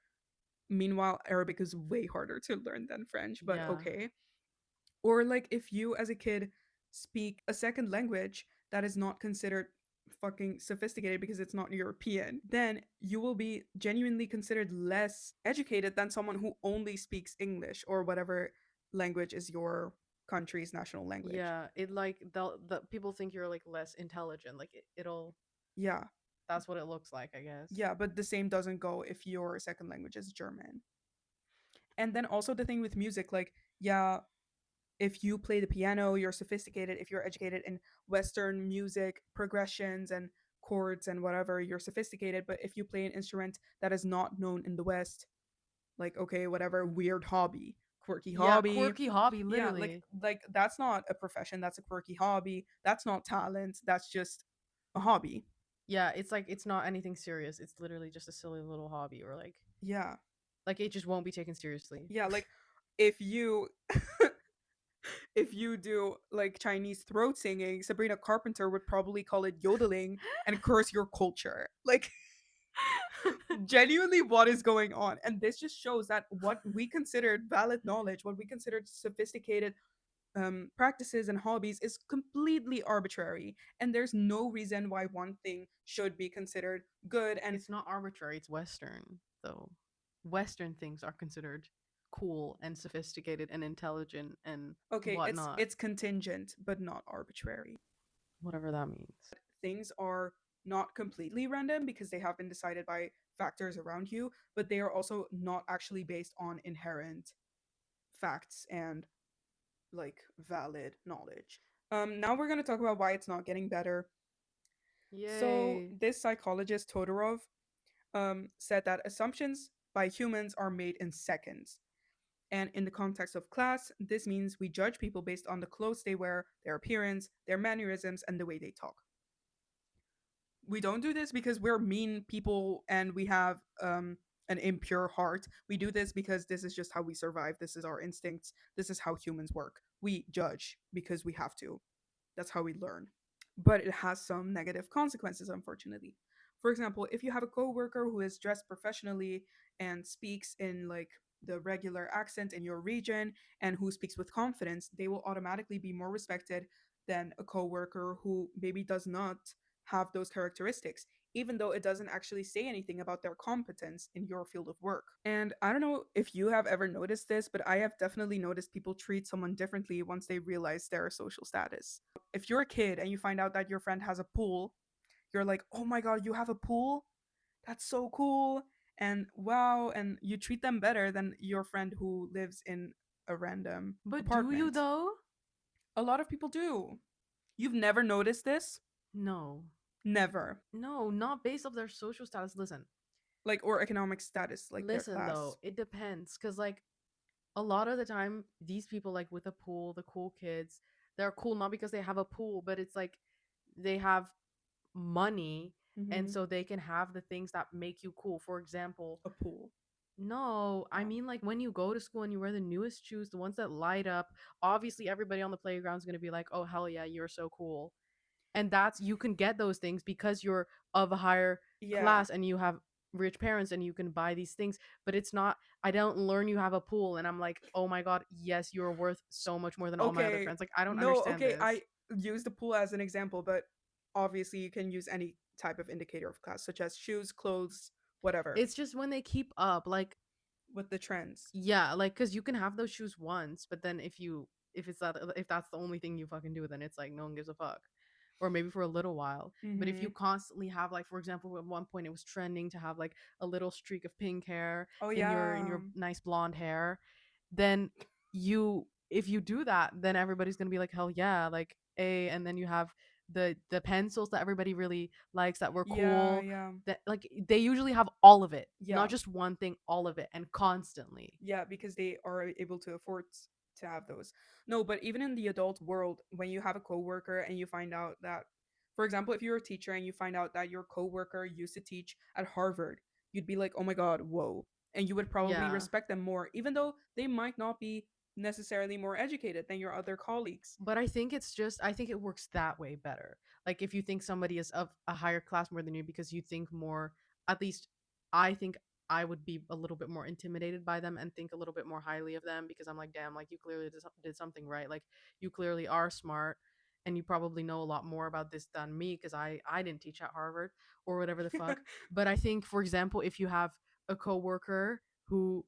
Meanwhile, Arabic is way harder to learn than French, but Yeah. okay. Or like if you as a kid speak a second language that is not considered fucking sophisticated because it's not European, then you will be genuinely considered less educated than someone who only speaks English or whatever language is your country's national language. Yeah. It like the people think you're like less intelligent. Like it'll Yeah. that's what it looks like, I guess. Yeah, but the same doesn't go if your second language is German. And then also the thing with music, like, yeah, if you play the piano, you're sophisticated. If you're educated in Western music progressions and chords and whatever, you're sophisticated. But if you play an instrument that is not known in the West, like okay, whatever, weird hobby, quirky Yeah, hobby, quirky hobby, yeah, literally. like that's not a profession. That's a quirky hobby. That's not talent. That's just a hobby. Yeah, it's like it's not anything serious. It's literally just a silly little hobby, or Yeah, like it just won't be taken seriously. yeah. Like if you if you do like Chinese throat singing, Sabrina Carpenter would probably call it yodeling and curse your culture. Like, genuinely, what is going on? And this just shows that what we considered valid knowledge, what we considered sophisticated practices and hobbies, is completely arbitrary. And there's no reason why one thing should be considered good. And It's not arbitrary, it's Western, though. Western things are considered cool and sophisticated and intelligent and okay, whatnot. it's contingent, but not arbitrary. Whatever that means. Things are not completely random because they have been decided by factors around you, but they are also not actually based on inherent facts and like valid knowledge. Now we're going to talk about why it's not getting better. So, Yay. this psychologist Todorov said that assumptions by humans are made in seconds. And in the context of class, this means we judge people based on the clothes they wear, their appearance, their mannerisms, and the way they talk. We don't do this because we're mean people and we have an impure heart. We do this because this is just how we survive. This is our instincts. This is how humans work. We judge because we have to. That's how we learn. But it has some negative consequences, unfortunately. For example, if you have a coworker who is dressed professionally and speaks in like the regular accent in your region and who speaks with confidence, they will automatically be more respected than a coworker who maybe does not have those characteristics, even though it doesn't actually say anything about their competence in your field of work. And I don't know if you have ever noticed this, but I have definitely noticed people treat someone differently once they realize their social status. If you're a kid and you find out that your friend has a pool, you're like, oh my god, you have a pool? That's so cool. And wow, and you treat them better than your friend who lives in a random But do you apartment. though? A lot of people do. You've never noticed this? No. Never. No, not based off their social status. Listen. Like, or economic status, like their Listen though, class. it depends cuz like a lot of the time these people like with a pool, the cool kids, they're cool not because they have a pool, but it's like they have money and Mm-hmm. so they can have the things that make you cool. For example, A pool. no, I Oh. mean like when you go to school and you wear the newest shoes, the ones that light up, obviously everybody on the playground is going to be like, "Oh hell yeah, you're so cool." And that's you can get those things because you're of a higher Yeah. class and you have rich parents and you can buy these things, but it's not I don't learn you have a pool and I'm like, "Oh my god, yes, you're worth so much more than all my other Okay. friends." Like I don't No, understand okay, this. I use the pool as an example, but obviously you can use any type of indicator of class, such as shoes, clothes, whatever, It's just when they keep up like with the trends. yeah, like cuz you can have those shoes once, but then if it's that if that's the only thing you fucking do then it's like no one gives a fuck. Or maybe for a little while. But if Mm-hmm. you constantly have like for example at one point it was trending to have like a little streak of pink hair Oh in yeah. your nice blonde hair, then you if you do that, then everybody's going to be like hell yeah, like a and then you have the pencils that everybody really likes that were Yeah, cool yeah. that like they usually have all of it, not Yeah. just one thing, all of it and constantly. Yeah, because they are able to afford to have those. No, but even in the adult world, when you have a coworker and you find out that, for example, if you're a teacher and you find out that your coworker used to teach at Harvard, you'd be like, oh my god, whoa. And you would probably Yeah. respect them more, even though they might not be necessarily more educated than your other colleagues. But I think it's just I think it works that way better. Like if you think somebody is of a higher class more than you because you think more at least I think I would be a little bit more intimidated by them and think a little bit more highly of them because I'm like damn like you clearly did something right. Like you clearly are smart and you probably know a lot more about this than me because I didn't teach at Harvard or whatever the fuck. But I think for example if you have a coworker who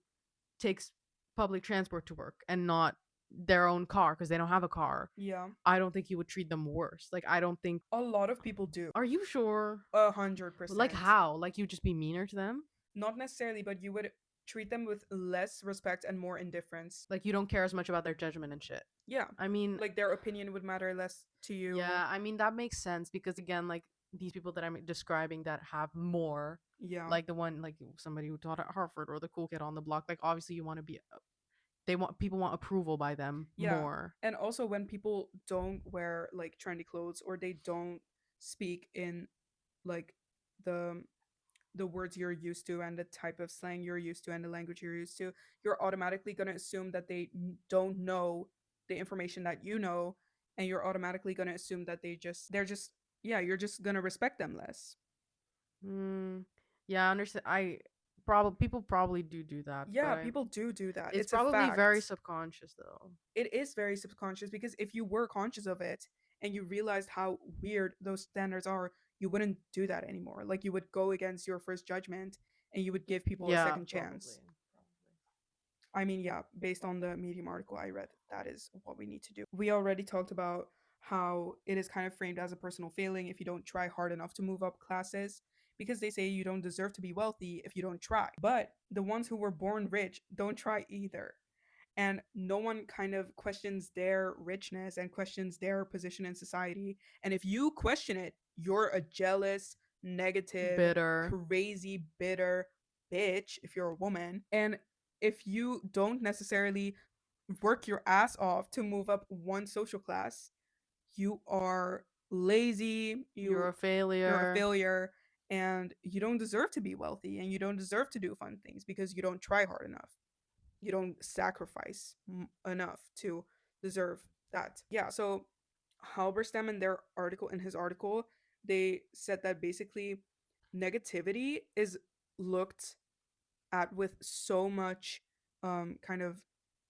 takes public transport to work and not their own car because they don't have a car, Yeah, I don't think you would treat them worse. Like I don't think. a lot of people do. Are you sure? A hundred Like percent. how? Like you just be meaner to them? Not necessarily, but you would treat them with less respect and more indifference. Like you don't care as much about their judgment and shit. Yeah, I mean, like their opinion would matter less to you. yeah, I mean that makes sense because again, like these people that I'm describing that have more, Yeah. like the one like somebody who taught at Harvard or the cool kid on the block. Like obviously you want to be, they want people want approval by them Yeah. more. And also when people don't wear like trendy clothes or they don't speak in like the the words you're used to and the type of slang you're used to and the language you're used to, you're automatically going to assume that they don't know the information that you know, and you're automatically going to assume that they're just yeah, you're just going to respect them less. Mm, yeah, I understand. I probably people probably do that, but Yeah, I people do that. it's It's a probably very fact. subconscious though. It is very subconscious because if you were conscious of it and you realized how weird those standards are, you wouldn't do that anymore. Like you would go against your first judgment and you would give people a Yeah, second probably. chance. I mean, yeah, based on the Medium article I read, that is what we need to do. We already talked about how it is kind of framed as a personal failing if you don't try hard enough to move up classes, because they say you don't deserve to be wealthy if you don't try. But the ones who were born rich don't try either, and no one kind of questions their richness and questions their position in society. And if you question it, you're a jealous, negative, Bitter. crazy, bitter bitch if you're a woman. And if you don't necessarily work your ass off to move up one social class, you are lazy, You're a you're a failure. failure, and you don't deserve to be wealthy and you don't deserve to do fun things because you don't try hard enough, you don't sacrifice enough to deserve that. Yeah, so Halberstam in their article, in his article, they said that basically negativity is looked at with so much kind of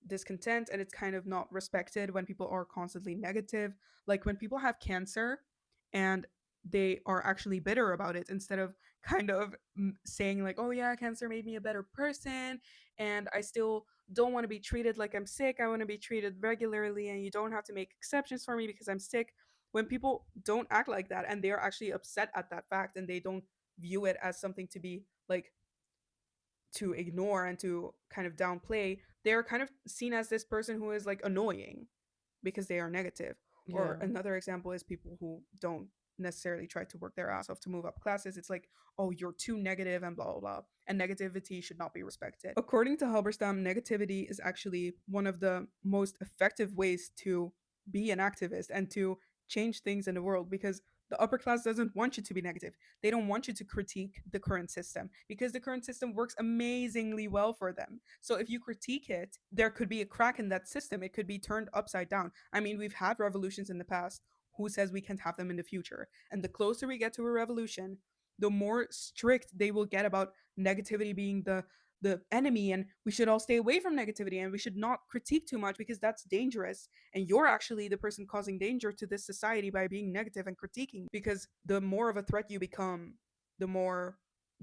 discontent, and it's kind of not respected when people are constantly negative. Like when people have cancer and they are actually bitter about it instead of kind of saying like, oh yeah, cancer made me a better person, and I still don't want to be treated like I'm sick. I want to be treated regularly, and you don't have to make exceptions for me because I'm sick. When people don't act like that and they're actually upset at that fact, and they don't view it as something to be like to ignore and to kind of downplay, they're kind of seen as this person who is like annoying because they are negative. Or Yeah. another example is people who don't necessarily try to work their ass off to move up classes. It's like, oh, you're too negative and blah, blah, blah. And negativity should not be respected. According to Halberstam, negativity is actually one of the most effective ways to be an activist and to change things in the world, because the upper class doesn't want you to be negative. They don't want you to critique the current system because the current system works amazingly well for them. So if you critique it, there could be a crack in that system. It could be turned upside down. I mean, we've had revolutions in the past. Who says we can't have them in the future? And the closer we get to a revolution, the more strict they will get about negativity being the enemy, and we should all stay away from negativity and we should not critique too much because that's dangerous, and you're actually the person causing danger to this society by being negative and critiquing, because the more of a threat you become, the more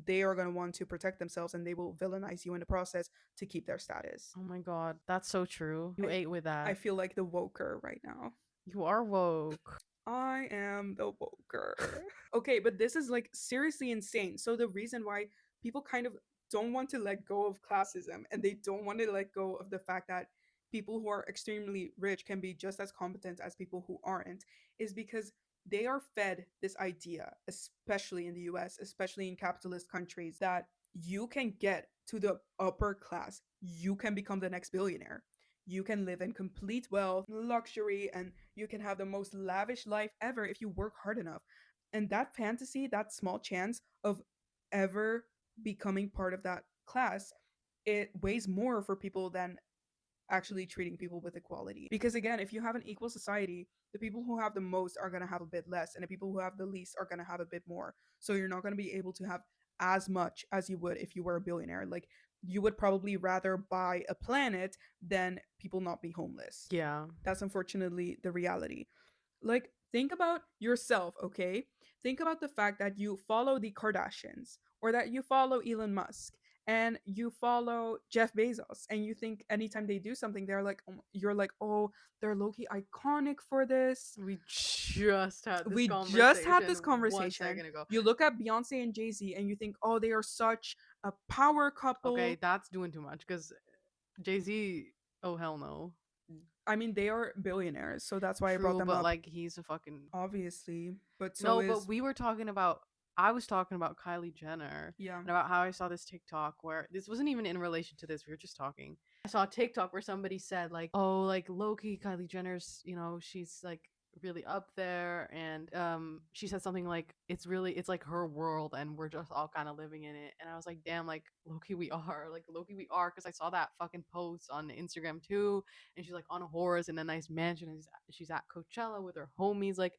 they are going to want to protect themselves, and they will villainize you in the process to keep their status. Oh my god, that's so true. You I, ate with I that. feel like the woker right now. You are woke. I am the woker. Okay, but this is like seriously insane. So the reason why people kind of don't want to let go of classism, and they don't want to let go of the fact that people who are extremely rich can be just as competent as people who aren't, is because they are fed this idea, especially in the US, especially in capitalist countries, that you can get to the upper class, you can become the next billionaire, you can live in complete wealth, luxury, and you can have the most lavish life ever if you work hard enough. And that fantasy, that small chance of ever becoming part of that class, it weighs more for people than actually treating people with equality. Because again, if you have an equal society, the people who have the most are going to have a bit less, and the people who have the least are going to have a bit more. So you're not going to be able to have as much as you would if you were a billionaire. Like, you would probably rather buy a planet than people not be homeless. Yeah. That's unfortunately the reality. Like, think about yourself, okay? Think about the fact that you follow the Kardashians, or that you follow Elon Musk, and you follow Jeff Bezos, and you think anytime they do something, they're like, you're like, oh, they're low-key iconic for this. We just had this We conversation just had this 1 conversation. second ago. You look at Beyonce and Jay-Z and you think, oh, they are such a power couple. Okay, that's doing too much because Jay-Z, oh hell no. I mean, they are billionaires, so that's why I brought True, them but up. like he's a fucking Obviously, but so no, is but we were talking about I was talking about Kylie Jenner yeah. and about how I saw this TikTok where this wasn't even in relation to this. We were just talking. I saw a TikTok where somebody said like, "Oh, like low-key Kylie Jenner's, she's like really up there," and she said something like, "It's like her world and we're just all kind of living in it." And I was like, "Damn, like low-key we are. Like low-key we are," cuz I saw that fucking post on Instagram too, and she's like on a horse in a nice mansion and she's at Coachella with her homies, like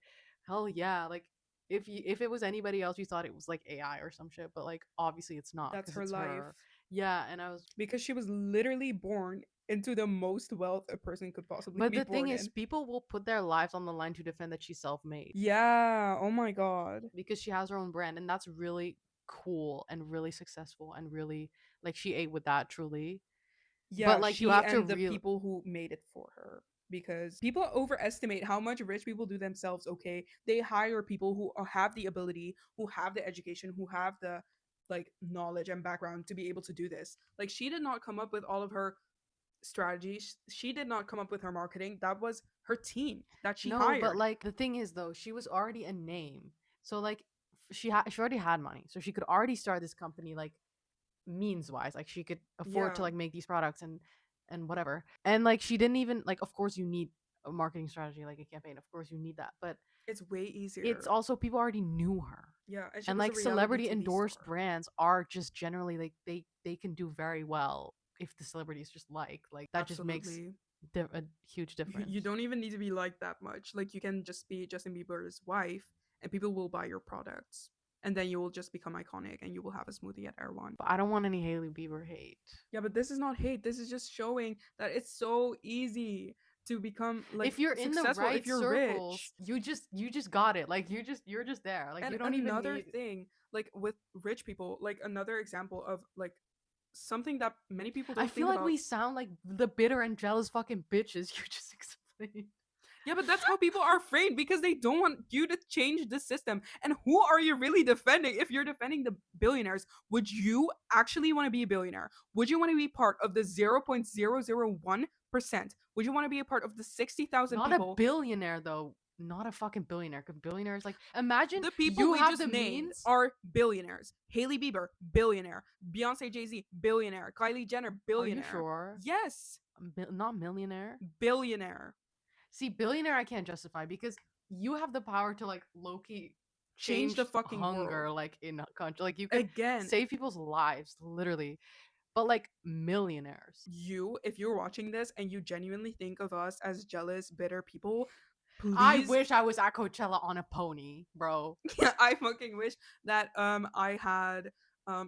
hell yeah, like if it was anybody else, you thought it was like AI or some shit, but like obviously it's not That's because her it's life. her. Yeah, and I was. Because she was literally born into the most wealth a person could possibly But be the thing born is, in. people will put their lives on the line to defend that she's self-made Yeah, oh my god. because she has her own brand, and that's really cool and really successful and really like she ate with that truly. Yeah, But like you she have to and the real. people who made it for her. Because people overestimate how much rich people do themselves, okay? They hire people who have the ability, who have the education, who have the like knowledge and background to be able to do this. Like, she did not come up with all of her strategies. She did not come up with her marketing. That was her team that she No, but hired. like the thing is though, she was already a name, so like she already had money, so she could already start this company like means wise, like she could afford Yeah, to like make these products and whatever, and like she didn't even like, of course you need a marketing strategy like a campaign, of course you need that, but it's way easier. it's also people already knew her, Yeah, and she and was a like reality celebrity TV endorsed star. brands are just generally like they can do very well if the celebrities just like that just makes Absolutely. a huge difference. You don't even need to be like that much. Like, you can just be Justin Bieber's wife and people will buy your products. and then you will just become iconic and you will have a smoothie at Erewhon. But I don't want any Hailey Bieber hate. Yeah, but this is not hate. This is just showing that it's so easy to become like if you're in the successful right if you're circles, rich. you just got it. Like you're just there. Like And you don't even another need. thing, like with rich people, like another example of like something that many people don't I feel think like about. we sound like the bitter and jealous fucking bitches you just explained. Yeah, but that's how people are framed because they don't want you to change the system. And who are you really defending? If you're defending the billionaires, would you actually want to be a billionaire? Would you want to be part of the 0.001%? Would you want to be a part of the 60,000 Not a people? billionaire though. Not a fucking billionaire. Cause billionaires like imagine The people you we have just the named means. are billionaires. Hailey Bieber, billionaire. Beyonce, Jay-Z, billionaire. Kylie Jenner, Are billionaire. you sure? Yes, Not millionaire. billionaire. See, billionaire I can't justify because you have the power to like low key Change the fucking hunger world. like in a country. Like you can Again, save people's lives literally. But like millionaires. if you're watching this and you genuinely think of us as jealous, bitter people, I please. wish I was at Coachella on a pony, bro. Yeah, I fucking wish that I had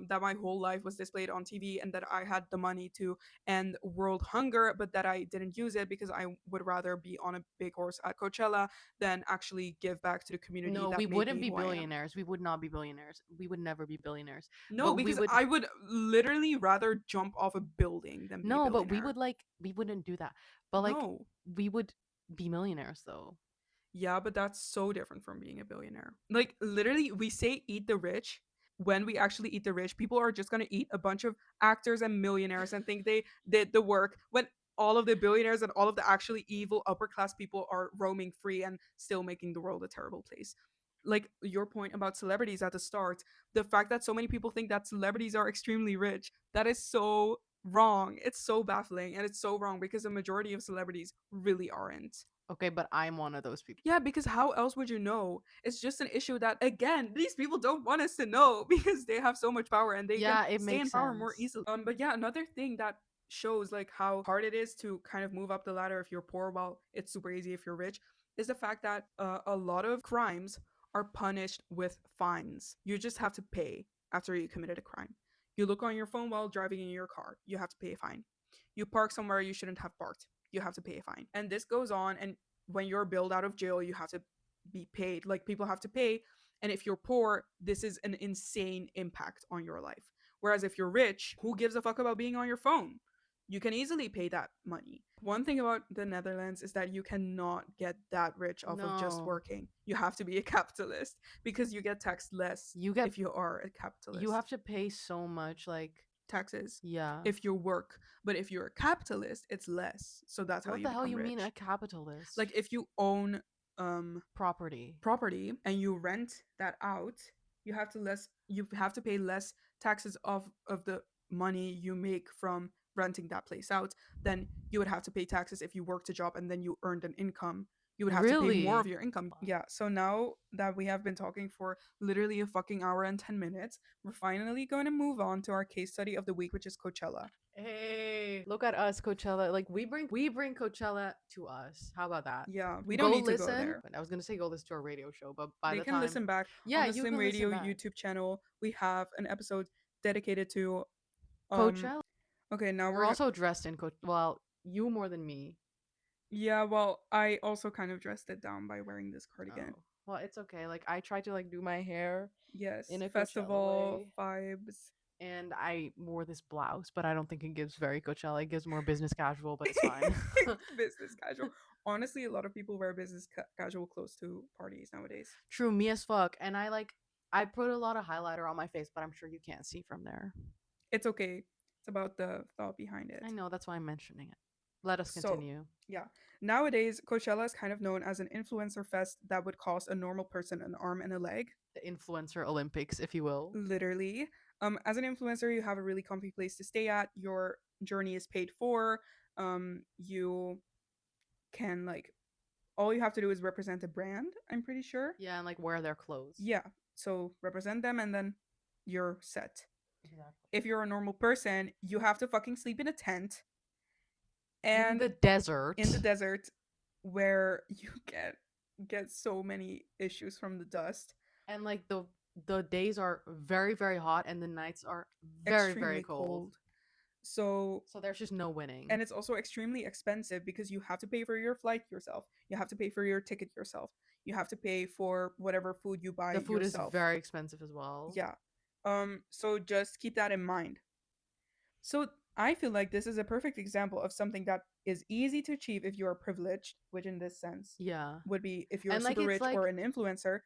that my whole life was displayed on TV and that I had the money to end world hunger, but that I didn't use it because I would rather be on a big horse at Coachella than actually give back to the community No, that we made wouldn't me be who I am. billionaires. We would not be billionaires. We would never be billionaires. No, But we because would I would literally rather jump off a building than be a No, but we billionaire. would like we wouldn't do that. But like No. we would be millionaires though. Yeah, but that's so different from being a billionaire. Like, literally, we say eat the rich. When we actually eat the rich, people are just gonna eat a bunch of actors and millionaires and think they did the work when all of the billionaires and all of the actually evil upper class people are roaming free and still making the world a terrible place. Like your point about celebrities at the start, the fact that so many people think that celebrities are extremely rich, that is so wrong. It's so baffling and it's so wrong because the majority of celebrities really aren't. Okay, but I'm one of those people. Yeah, because how else would you know? It's just an issue that again, these people don't want us to know because they have so much power and they Yeah, can it stay in makes power more sense. easily. But yeah, another thing that shows like how hard it is to kind of move up the ladder if you're poor while it's super easy if you're rich is the fact that a lot of crimes are punished with fines. You just have to pay after you committed a crime. You look on your phone while driving in your car, you have to pay a fine. You park somewhere you shouldn't have parked, you have to pay a fine. And this goes on, and when you're bailed out of jail, you have to be paid. Like people have to pay. And if you're poor, this is an insane impact on your life. Whereas if you're rich, who gives a fuck about being on your phone? You can easily pay that money. One thing about the Netherlands is that you cannot get that rich off of just No. working. You have to be a capitalist because you get taxed less You get if you are a capitalist. you have to pay so much like taxes yeah. if you work, but if you're a capitalist, it's less. So that's how What you the hell become you rich. mean a capitalist? Like if you own property. and you rent that out, you have to pay less taxes of the money you make from renting that place out than you would have to pay taxes if you worked a job and then you earned an income. You would have to pay more of Really? your income. Yeah, so now that we have been talking for literally a fucking hour and 10 minutes, we're finally going to move on to our case study of the week, which is Coachella. Hey, look at us, Coachella. Like we bring Coachella to us. How about that? Yeah, we don't need to go listen. there. I was gonna say go listen to our radio show, but by They the can time listen back yeah, on the you Slim can Radio listen back. YouTube channel. We have an episode dedicated to Coachella. Okay, now We're also dressed in well, you more than me. Yeah, well, I also kind of dressed it down by wearing this cardigan. Oh. Well, it's okay. Like I tried to like do my hair Yes, in a Coachella festival way. vibes. And I wore this blouse, but I don't think it gives very Coachella. It gives more business casual, but it's fine. Business casual. Honestly, a lot of people wear business casual clothes to parties nowadays. True, me as fuck. And I put a lot of highlighter on my face, but I'm sure you can't see from there. It's okay. It's about the thought behind it. I know, that's why I'm mentioning it. Let us continue. Yeah. Nowadays, Coachella is kind of known as an influencer fest that would cost a normal person an arm and a leg. The influencer Olympics, if you will. Literally. As an influencer, you have a really comfy place to stay at. Your journey is paid for. You can like all you have to do is represent a brand, I'm pretty sure. Yeah, and like wear their clothes. Yeah. So represent them and then you're set. Exactly. If you're a normal person, you have to fucking sleep in a tent. And in the desert. where you get so many issues from the dust. And like the the days are very, very hot and the nights are very, very extremely cold. cold. So So there's just no winning. and it's also extremely expensive because you have to pay for your flight yourself. You have to pay for your ticket yourself. You have to pay for whatever food you buy The food is yourself. very expensive as well. Yeah. So just keep that in mind. So I feel like this is a perfect example of something that is easy to achieve if you are privileged, which in this sense Yeah. would be if you're And like super it's rich or like an influencer,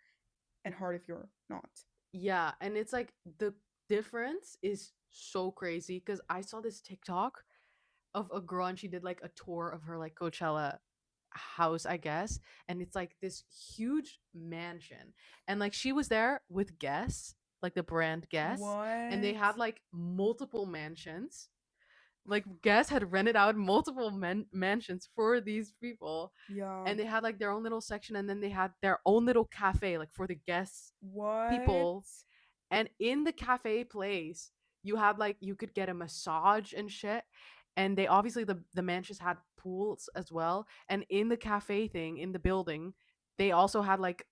and hard if you're not. yeah, and it's like the difference is so crazy because I saw this TikTok of a girl and she did like a tour of her like Coachella house, I guess, and it's like this huge mansion. And like she was there with Guess, like the brand Guess, and they What? had like multiple mansions. Like Guess had rented out multiple mansions for these people, Yeah. and they had like their own little section, and then they had their own little cafe like for the guests What? people. And in the cafe place, you had like you could get a massage and shit. And they obviously the mansions had pools as well. And in the cafe thing in the building, they also had like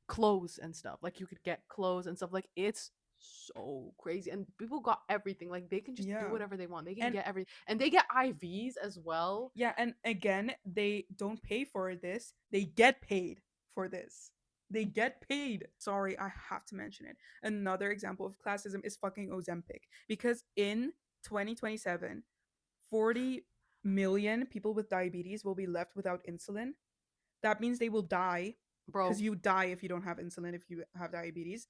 clothes and stuff. Like you could get clothes and stuff. Like it's so crazy. And people got everything. Like they can just do Yeah. whatever they want. They can And get everything. And they get IVs as well. yeah, and again, they don't pay for this. They get paid for this. They get paid. Sorry, I have to mention it. Another example of classism is fucking Ozempic. Because in 2027, 40 million people with diabetes will be left without insulin. That means they will die because Bro, you die if you don't have insulin if you have diabetes.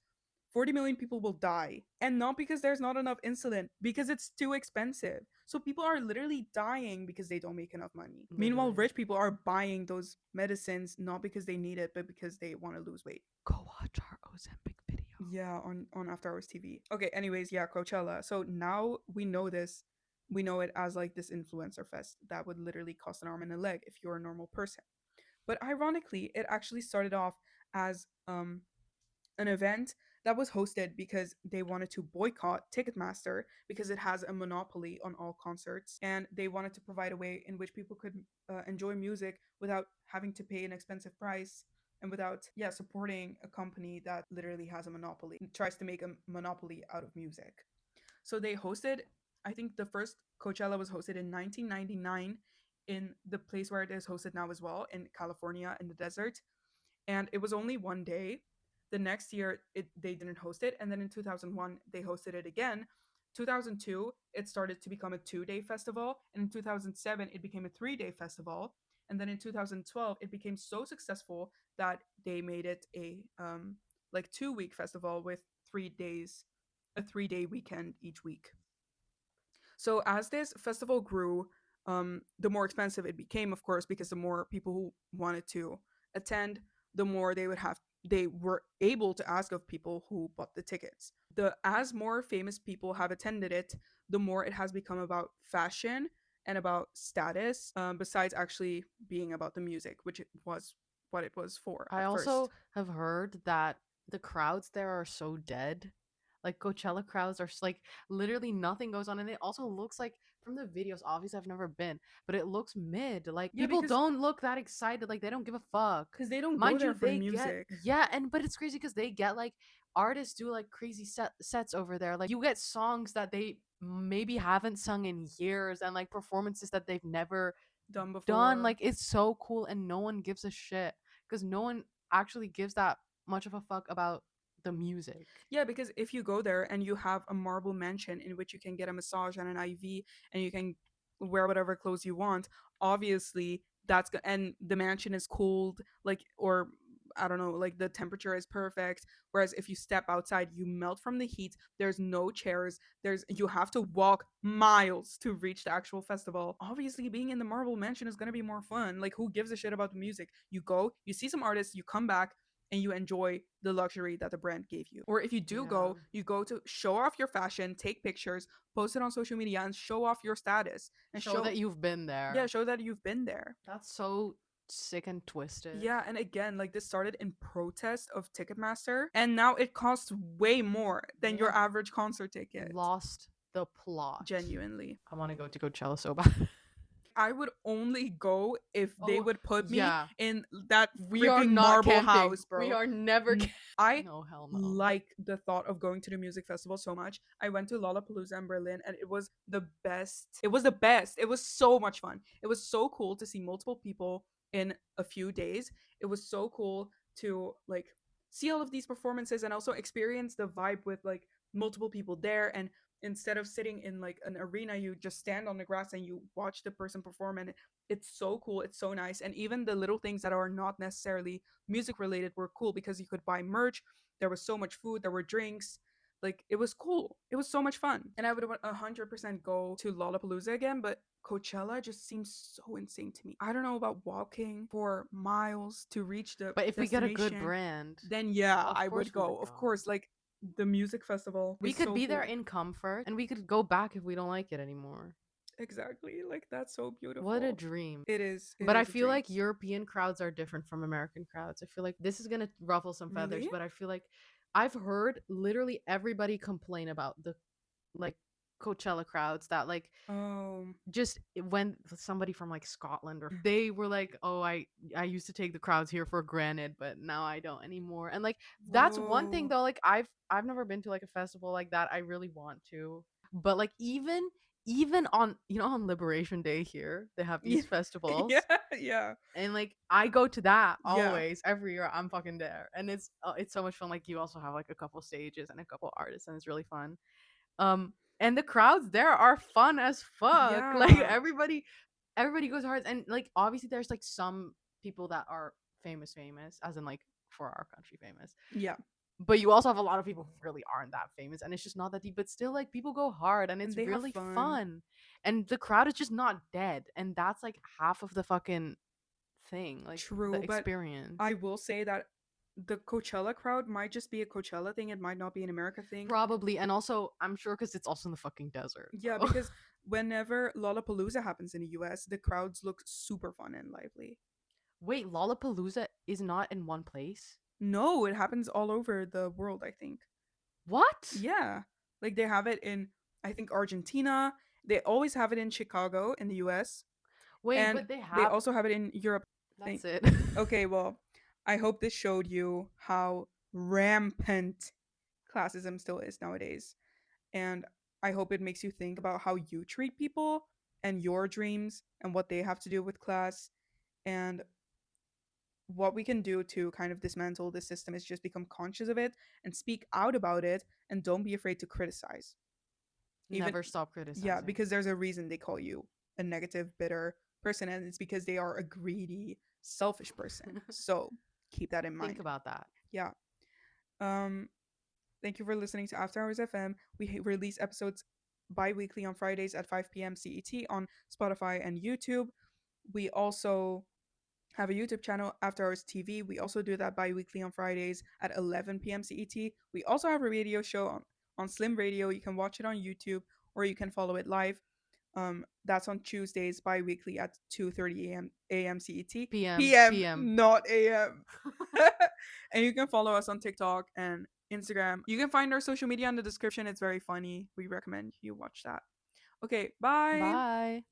40 million people will die. And not because there's not enough insulin, because it's too expensive. So people are literally dying because they don't make enough money. Meanwhile, literally. rich people are buying those medicines not because they need it, but because they want to lose weight. Go watch our Ozempic video. Yeah, on After Hours TV. Okay, anyways, yeah, Coachella. So now we know this. We know it as like this influencer fest that would literally cost an arm and a leg if you're a normal person. But ironically, it actually started off as an event that was hosted because they wanted to boycott Ticketmaster because it has a monopoly on all concerts, and they wanted to provide a way in which people could enjoy music without having to pay an expensive price and without supporting a company that literally has a monopoly and tries to make a monopoly out of music. So they hosted, I think the first Coachella was hosted in 1999 in the place where it is hosted now as well, in California in the desert, and it was only one day. The next year, they didn't host it, and then in 2001 they hosted it again. 2002 it started to become a 2-day festival, and in 2007 it became a 3-day festival, and then in 2012 it became so successful that they made it a like 2-week festival with 3 days, a 3-day weekend each week. So as this festival grew, the more expensive it became, of course, because the more people who wanted to attend, the more they were able to ask of people who bought the tickets. The as more famous people have attended it, the more it has become about fashion and about status, besides actually being about the music, which it was what it was for I at also first. have heard that the crowds there are so dead. Like Coachella crowds are like literally nothing goes on, and it also looks like from the videos. Obviously, I've never been, but it looks mid. Like Yeah, people because don't look that excited. Like they don't give a fuck. they don't go Mind you, there for the they get music. yeah, and but it's crazy because they get like artists do like crazy sets over there. Like you get songs that they maybe haven't sung in years, and like performances that they've never Done done. before. Like it's so cool, and no one gives a shit because no one actually gives that much of a fuck about the music. Yeah, because if you go there and you have a marble mansion in which you can get a massage and an IV and you can wear whatever clothes you want, obviously and the mansion is cooled, like, or I don't know, like the temperature is perfect. Whereas if you step outside, you melt from the heat. There's no chairs. You have to walk miles to reach the actual festival. Obviously, being in the marble mansion is gonna be more fun. Like, who gives a shit about the music? You go, you see some artists, you come back, and you enjoy the luxury that the brand gave you. Or if you do Yeah. go, you go to show off your fashion, take pictures, post it on social media, and show off your status and Show that you've been there. show that you've been there. That's so sick and twisted. Yeah, and again, like this started in protest of Ticketmaster, and now it costs way more than They your have average concert ticket. lost the plot. Genuinely. I want to go to Coachella so bad. I would only go if they Oh, would put me yeah. in that We are freaking not marble camping. house, We bro. are never I No, hell no. like the thought of going to the music festival so much. I went to Lollapalooza in Berlin and it was the best. It was the best. It was so much fun. It was so cool to see multiple people in a few days. It was so cool to like see all of these performances and also experience the vibe with like multiple people there, and instead of sitting in like an arena, you just stand on the grass and you watch the person perform, and it's so cool, it's so nice. And even the little things that are not necessarily music related were cool because you could buy merch. There was so much food, there were drinks. Like it was cool. It was so much fun. And I would 100% go to Lollapalooza again, but Coachella just seems so insane to me. I don't know about walking for miles to reach the But if we get a good destination. brand, Then yeah, of I course would we go. would Of go. course, like the music festival We is could so be there cool. in comfort and we could go back if we don't like it anymore. Exactly. Like that's so What a beautiful. dream. It is. It But I is a feel dream. like European crowds are different from American crowds. I feel like this is going to ruffle some feathers, Really? but I feel like I've heard literally everybody complain about the like Coachella crowds that like Oh. just when somebody from like Scotland or they were like, "Oh, I used to take the crowds here for granted, but now I don't anymore." And like that's one thing Whoa. though, like I've never been to like a festival like that. I really want to. But like even on on Liberation Day here, they have Yeah. these festivals. Yeah. Yeah. And like I go to that Yeah. always every year. I'm fucking there. And it's so much fun. Like you also have like a couple stages and a couple artists and it's really fun. And the crowds there are fun as fuck. Like Yeah. everybody goes hard, and like obviously there's like some people that are famous as in like for our country famous, Yeah. but you also have a lot of people who really aren't that famous and it's just not that deep, but still like people go hard and And it's they have really fun. fun, and the crowd is just not dead, and that's like half of the fucking thing, like the True, but experience. I will say that the Coachella crowd might just be a Coachella thing. It might not be an America thing. Probably, and also I'm sure because it's also in the fucking desert, Yeah, bro. because whenever Lollapalooza happens in the US, the crowds look super fun and lively. Wait, Lollapalooza is not in one place? No, it happens all over the world, I think. What? Yeah. Like they have it in, I think, Argentina. They always have it in Chicago in the US. Wait, And but they they have. also have it in Europe, I think. That's it. Okay, well, I hope this showed you how rampant classism still is nowadays. And I hope it makes you think about how you treat people and your dreams and what they have to do with class. And what we can do to kind of dismantle this system is just become conscious of it and speak out about it, and don't be afraid to criticize. Even, Never stop yeah, criticizing. because there's a reason they call you a negative, bitter person, and it's because they are a greedy, selfish person. So keep that in Think mind. about that. Yeah. Um, Thank you for listening to After Hours FM. We release episodes bi-weekly on Fridays at 5 p.m. CET on Spotify and YouTube. We also have a YouTube channel, After Hours TV. We also do that bi-weekly on Fridays at 11 p.m. CET. We also have a radio show on Slim Radio. You can watch it on YouTube or you can follow it live. That's on Tuesdays bi-weekly at 2:30 a.m. CET. PM. PM, PM. not AM. And you can follow us on TikTok and Instagram. You can find our social media in the description. It's very funny. We recommend you watch that. Okay, bye. Bye.